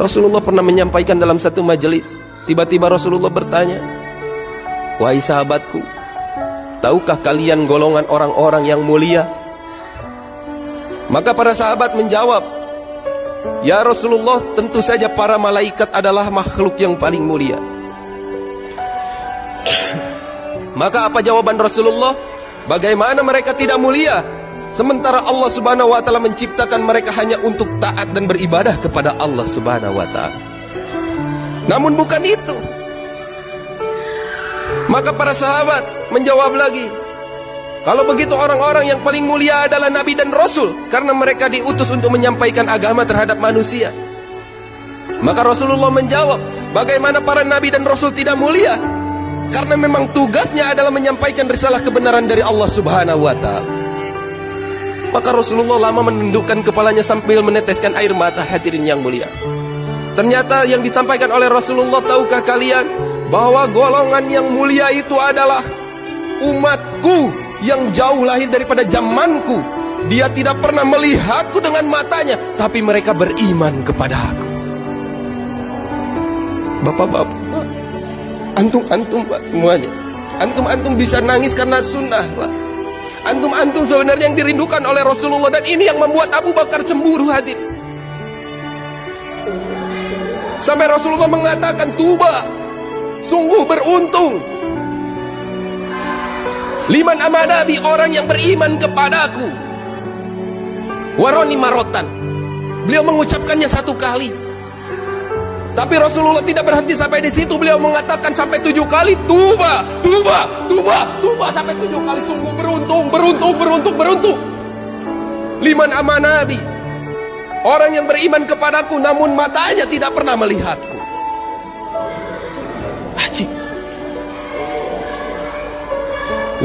Rasulullah pernah menyampaikan dalam satu majelis, tiba-tiba Rasulullah bertanya, "Wahai sahabatku, tahukah kalian golongan orang-orang yang mulia?" Maka para sahabat menjawab, "Ya Rasulullah, tentu saja para malaikat adalah makhluk yang paling mulia." Maka apa jawaban Rasulullah? Bagaimana mereka tidak mulia, sementara Allah Subhanahu wa taala menciptakan mereka hanya untuk taat dan beribadah kepada Allah Subhanahu wa taala. Namun bukan itu. Maka para sahabat menjawab lagi, kalau begitu orang-orang yang paling mulia adalah Nabi dan Rasul, karena mereka diutus untuk menyampaikan agama terhadap manusia. Maka Rasulullah menjawab, bagaimana para Nabi dan Rasul tidak mulia? Karena memang tugasnya adalah menyampaikan risalah kebenaran dari Allah Subhanahu wa ta'ala. Maka Rasulullah lama menundukkan kepalanya sambil meneteskan air mata. Hadirin yang mulia, ternyata yang disampaikan oleh Rasulullah, tahukah kalian bahwa golongan yang mulia itu adalah umatku yang jauh lahir daripada zamanku. Dia tidak pernah melihatku dengan matanya, tapi mereka beriman kepada aku. Bapak-bapak, antum-antum Pak, semuanya, antum-antum bisa nangis karena sunnah Pak. Antum-antum sebenarnya yang dirindukan oleh Rasulullah, dan ini yang membuat Abu Bakar cemburu. Hadir sampai Rasulullah mengatakan, tuba, sungguh beruntung liman amanabi, orang yang beriman kepadaku. Waroni marotan, beliau mengucapkannya satu kali. Tapi Rasulullah tidak berhenti sampai di situ. Beliau mengatakan sampai 7 kali, tuba, tuba, tuba, tuba, sampai 7 kali. Sungguh beruntung, beruntung, beruntung, beruntung liman amanabi, orang yang beriman kepadaku namun matanya tidak pernah melihatku. Ajib.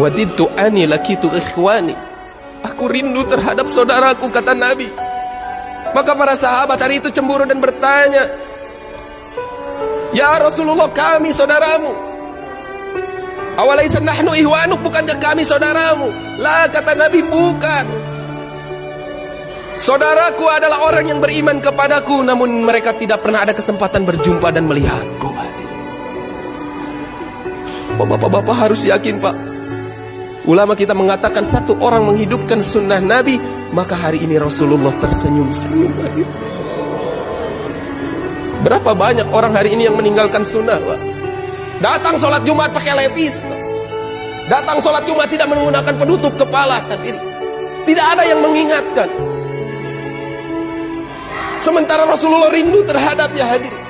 Wadidtu ani lakitu ikhwani, aku rindu terhadap saudaraku, kata Nabi. Maka para sahabat hari itu cemburu dan bertanya, ya Rasulullah, kami saudaramu. Awalaisa nahnu ihwanuk, bukankah kami saudaramu? La, kata Nabi, bukan. Saudaraku adalah orang yang beriman kepadaku, namun mereka tidak pernah ada kesempatan berjumpa dan melihatku. Bapak-bapak harus yakin Pak, ulama kita mengatakan satu orang menghidupkan sunnah Nabi, maka hari ini Rasulullah tersenyum-senyum lagi. Berapa banyak orang hari ini yang meninggalkan sunnah Pak? Datang sholat Jumat pakai lepis Pak. Datang sholat Jumat tidak menggunakan penutup kepala. Tidak ada yang mengingatkan. Sementara Rasulullah rindu terhadapnya. Hadirin,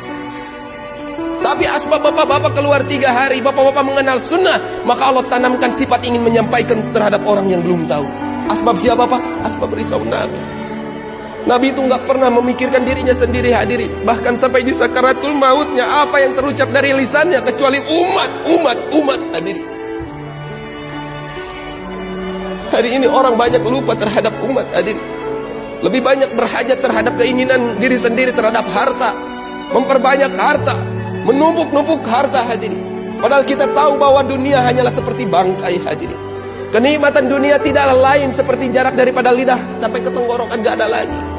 tapi asbab bapak-bapak keluar 3 hari, bapak-bapak mengenal sunnah, maka Allah tanamkan sifat ingin menyampaikan terhadap orang yang belum tahu. Asbab siapa Pak? Asbab risau Nabi. Nabi itu nggak pernah memikirkan dirinya sendiri. Hadirin, bahkan sampai di sakaratul mautnya, apa yang terucap dari lisannya kecuali umat. Hadirin, hari ini orang banyak lupa terhadap umat. Hadirin, lebih banyak berhajat terhadap keinginan diri sendiri, terhadap harta, memperbanyak harta, menumpuk-numpuk harta. Hadirin, padahal kita tahu bahwa dunia hanyalah seperti bangkai. Hadirin, kenikmatan dunia tidaklah lain seperti jarak daripada lidah sampai ke tenggorokan, gak ada lagi.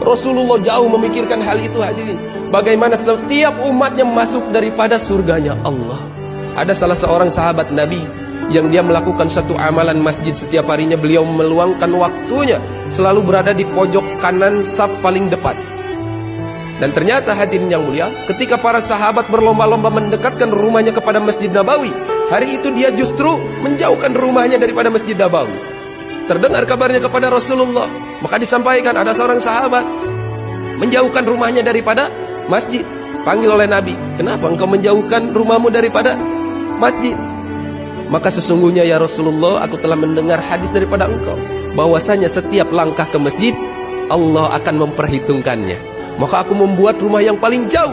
Rasulullah jauh memikirkan hal itu. Hadirin, bagaimana setiap umatnya masuk daripada surganya Allah. Ada salah seorang sahabat Nabi yang dia melakukan satu amalan masjid setiap harinya. Beliau meluangkan waktunya selalu berada di pojok kanan saf paling depan. Dan ternyata hadirin yang mulia, ketika para sahabat berlomba-lomba mendekatkan rumahnya kepada Masjid Nabawi, hari itu dia justru menjauhkan rumahnya daripada Masjid Nabawi. Terdengar kabarnya kepada Rasulullah, maka disampaikan ada seorang sahabat menjauhkan rumahnya daripada masjid. Panggil oleh Nabi, kenapa engkau menjauhkan rumahmu daripada masjid? Maka sesungguhnya ya Rasulullah, aku telah mendengar hadis daripada engkau bahwasanya setiap langkah ke masjid Allah akan memperhitungkannya. Maka aku membuat rumah yang paling jauh.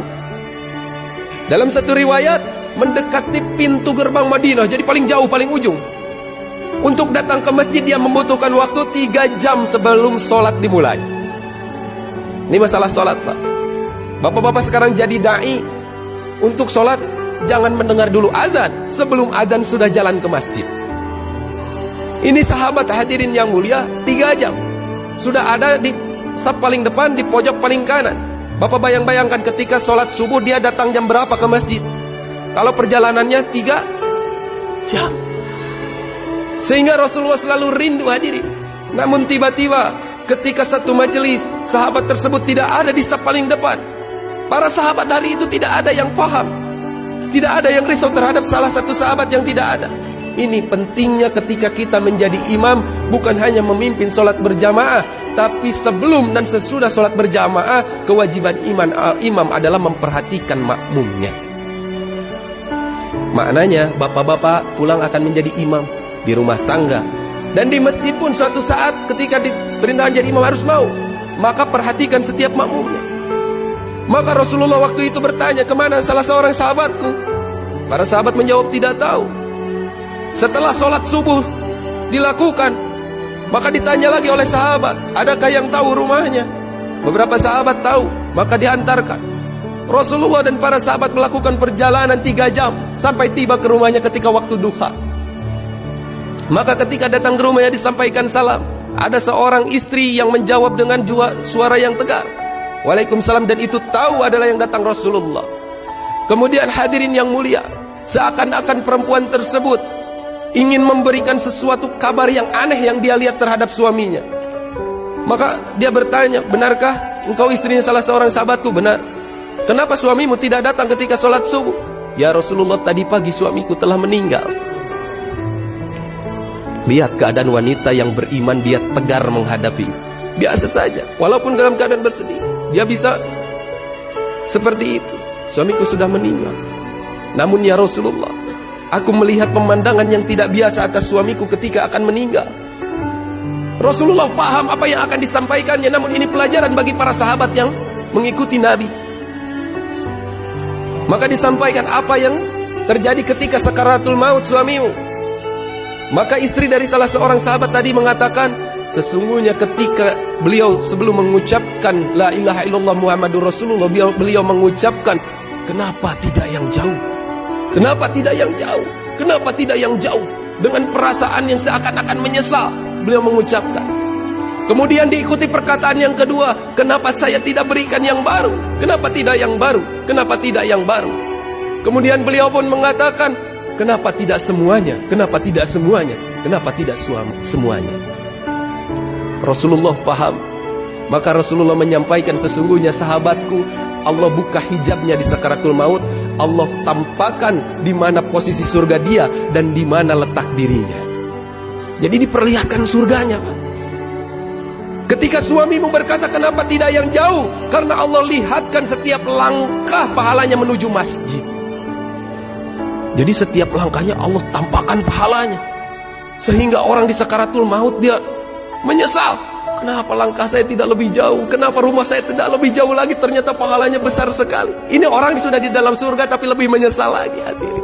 Dalam satu riwayat, mendekati pintu gerbang Madinah, jadi paling jauh, paling ujung. Untuk datang ke masjid dia membutuhkan waktu 3 jam sebelum sholat dimulai. Ini masalah sholat Pak. Bapak-bapak sekarang jadi da'i, untuk sholat jangan mendengar dulu azan, sebelum azan sudah jalan ke masjid. Ini sahabat hadirin yang mulia, 3 jam sudah ada di saf paling depan di pojok paling kanan. Bapak bayangkan ketika sholat subuh dia datang jam berapa ke masjid? Kalau perjalanannya 3 jam. Sehingga Rasulullah selalu rindu hadirin. Namun tiba-tiba ketika satu majelis, sahabat tersebut tidak ada di saf paling depan. Para sahabat hari itu tidak ada yang paham, tidak ada yang risau terhadap salah satu sahabat yang tidak ada. Ini pentingnya ketika kita menjadi imam, bukan hanya memimpin sholat berjamaah, tapi sebelum dan sesudah sholat berjamaah, kewajiban imam adalah memperhatikan makmumnya. Maknanya bapak-bapak pulang akan menjadi imam di rumah tangga, dan di masjid pun suatu saat ketika diperintahkan jadi imam harus mau, maka perhatikan setiap makmumnya. Maka Rasulullah waktu itu bertanya, kemana salah seorang sahabatku? Para sahabat menjawab tidak tahu. Setelah sholat subuh dilakukan, maka ditanya lagi oleh sahabat, adakah yang tahu rumahnya? Beberapa sahabat tahu, maka diantarkan. Rasulullah dan para sahabat melakukan perjalanan 3 jam sampai tiba ke rumahnya ketika waktu duha. Maka ketika datang ke rumahnya disampaikan salam, ada seorang istri yang menjawab dengan suara yang tegar, Waalaikumsalam, dan itu tahu adalah yang datang Rasulullah. Kemudian hadirin yang mulia, seakan-akan perempuan tersebut ingin memberikan sesuatu kabar yang aneh yang dia lihat terhadap suaminya. Maka dia bertanya, benarkah engkau istrinya salah seorang sahabatku? Benar. Kenapa suamimu tidak datang ketika sholat subuh? Ya Rasulullah, tadi pagi suamiku telah meninggal. Lihat keadaan wanita yang beriman, dia tegar menghadapi. Biasa saja, walaupun dalam keadaan bersedih, dia bisa seperti itu. Suamiku sudah meninggal. Namun ya Rasulullah, aku melihat pemandangan yang tidak biasa atas suamiku ketika akan meninggal. Rasulullah paham apa yang akan disampaikannya, namun ini pelajaran bagi para sahabat yang mengikuti Nabi. Maka disampaikan apa yang terjadi ketika sakaratul maut suamimu. Maka istri dari salah seorang sahabat tadi mengatakan, sesungguhnya ketika beliau sebelum mengucapkan la ilaha illallah Muhammadur Rasulullah, beliau mengucapkan, kenapa tidak yang jauh? Kenapa tidak yang jauh? Kenapa tidak yang jauh? Dengan perasaan yang seakan-akan menyesal, beliau mengucapkan. Kemudian diikuti perkataan yang kedua, kenapa saya tidak berikan yang baru? Kenapa tidak yang baru? Kenapa tidak yang baru? Kemudian beliau pun mengatakan, kenapa tidak semuanya? Kenapa tidak semuanya? Kenapa tidak semuanya? Rasulullah paham. Maka Rasulullah menyampaikan, sesungguhnya sahabatku, Allah buka hijabnya di sakaratul maut. Allah tampakkan di mana posisi surga dia dan di mana letak dirinya. Jadi diperlihatkan surganya. Ketika suamimu berkata kenapa tidak yang jauh, karena Allah lihatkan setiap langkah pahalanya menuju masjid. Jadi setiap langkahnya Allah tampakkan pahalanya, sehingga orang di sakaratul maut dia menyesal. Kenapa langkah saya tidak lebih jauh? Kenapa rumah saya tidak lebih jauh lagi? Ternyata pahalanya besar sekali. Ini orang sudah di dalam surga tapi lebih menyesal lagi hadirin.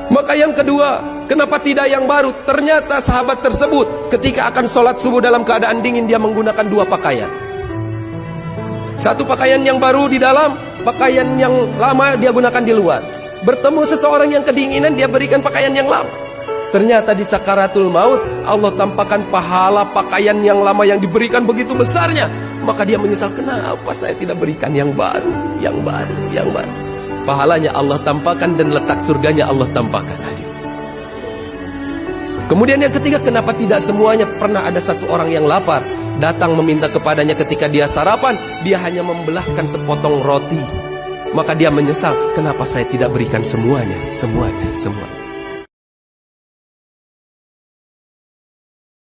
Maka yang kedua, kenapa tidak yang baru? Ternyata sahabat tersebut ketika akan sholat subuh dalam keadaan dingin, dia menggunakan 2 pakaian. Satu pakaian yang baru di dalam, pakaian yang lama dia gunakan di luar. Bertemu seseorang yang kedinginan, dia berikan pakaian yang lama. Ternyata di sakaratul maut Allah tampakkan pahala pakaian yang lama yang diberikan begitu besarnya. Maka dia menyesal, kenapa saya tidak berikan yang baru, yang baru, yang baru. Pahalanya Allah tampakkan dan letak surganya Allah tampakkan. Kemudian yang ketiga, kenapa tidak semuanya? Pernah ada satu orang yang lapar, datang meminta kepadanya ketika dia sarapan, dia hanya membelahkan sepotong roti. Maka dia menyesal, kenapa saya tidak berikan semuanya, semuanya, semuanya.